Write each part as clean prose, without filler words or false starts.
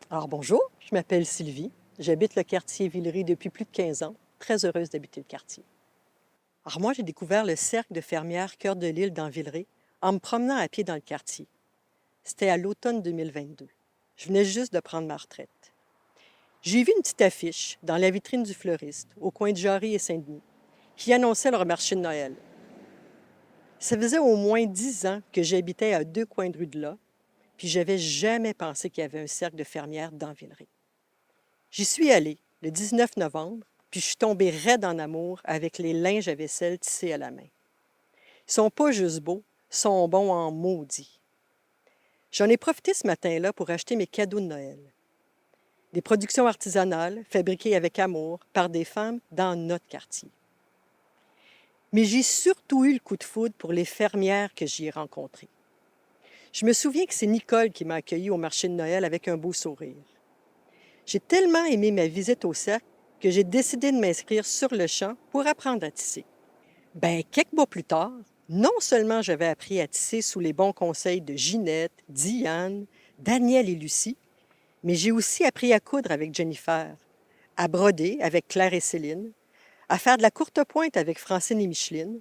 Alors bonjour, je m'appelle Sylvie. J'habite le quartier Villeray depuis plus de 15 ans. Très heureuse d'habiter le quartier. Alors moi, j'ai découvert le cercle de fermières Cœur de l'Île dans Villeray en me promenant à pied dans le quartier. C'était à l'automne 2022. Je venais juste de prendre ma retraite. J'ai vu une petite affiche dans la vitrine du fleuriste, au coin de Jarry et Saint-Denis, qui annonçait leur marché de Noël. Ça faisait au moins 10 ans que j'habitais à 2 coins de rue de là, puis j'avais jamais pensé qu'il y avait un cercle de fermières dans Villeray. J'y suis allée le 19 novembre, puis je suis tombée raide en amour avec les linges à vaisselle tissés à la main. Ils sont pas juste beaux, ils sont bons en maudit. J'en ai profité ce matin-là pour acheter mes cadeaux de Noël. Des productions artisanales fabriquées avec amour par des femmes dans notre quartier. Mais j'ai surtout eu le coup de foudre pour les fermières que j'y ai rencontrées. Je me souviens que c'est Nicole qui m'a accueillie au marché de Noël avec un beau sourire. J'ai tellement aimé ma visite au cercle que j'ai décidé de m'inscrire sur le champ pour apprendre à tisser. Ben, quelques mois plus tard, non seulement j'avais appris à tisser sous les bons conseils de Ginette, Diane, Danielle et Lucie, mais j'ai aussi appris à coudre avec Jennifer, à broder avec Claire et Céline, à faire de la courte pointe avec Francine et Micheline,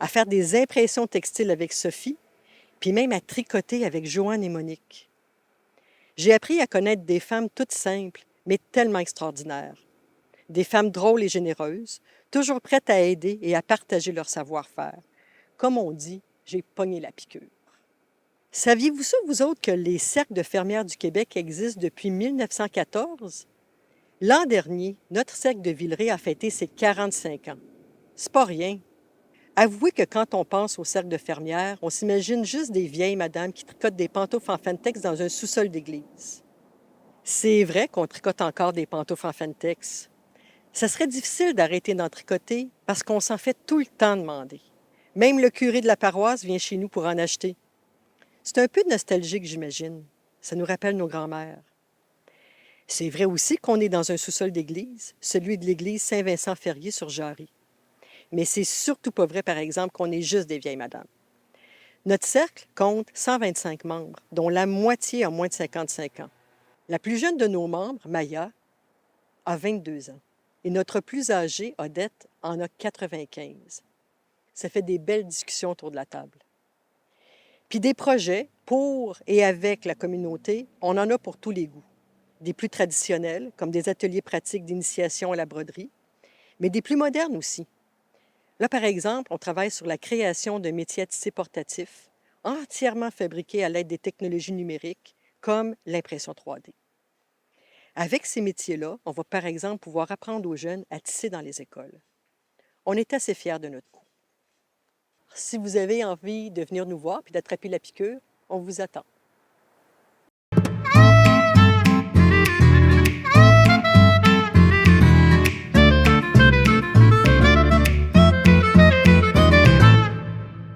à faire des impressions textiles avec Sophie, puis même à tricoter avec Joanne et Monique. J'ai appris à connaître des femmes toutes simples, mais tellement extraordinaires. Des femmes drôles et généreuses, toujours prêtes à aider et à partager leur savoir-faire. Comme on dit, j'ai pogné la piqûre. Saviez-vous ça, vous autres, que les cercles de fermières du Québec existent depuis 1914? L'an dernier, notre cercle de Villeray a fêté ses 45 ans. C'est pas rien. Avouez que quand on pense au cercle de fermières, on s'imagine juste des vieilles madames qui tricotent des pantoufles en fantex dans un sous-sol d'église. C'est vrai qu'on tricote encore des pantoufles en fantex. Ça serait difficile d'arrêter d'en tricoter parce qu'on s'en fait tout le temps demander. Même le curé de la paroisse vient chez nous pour en acheter. C'est un peu nostalgique, j'imagine. Ça nous rappelle nos grands-mères. C'est vrai aussi qu'on est dans un sous-sol d'église, celui de l'église Saint-Vincent-Ferrier sur Jarry. Mais c'est surtout pas vrai, par exemple, qu'on est juste des vieilles madames. Notre cercle compte 125 membres, dont la moitié a moins de 55 ans. La plus jeune de nos membres, Maya, a 22 ans. Et notre plus âgée, Odette, en a 95. Ça fait des belles discussions autour de la table. Puis des projets pour et avec la communauté, on en a pour tous les goûts. Des plus traditionnels, comme des ateliers pratiques d'initiation à la broderie, mais des plus modernes aussi. Là, par exemple, on travaille sur la création d'un métier à tisser portatif, entièrement fabriqué à l'aide des technologies numériques, comme l'impression 3D. Avec ces métiers-là, on va par exemple pouvoir apprendre aux jeunes à tisser dans les écoles. On est assez fiers de notre coup. Si vous avez envie de venir nous voir puis d'attraper la piqûre, on vous attend.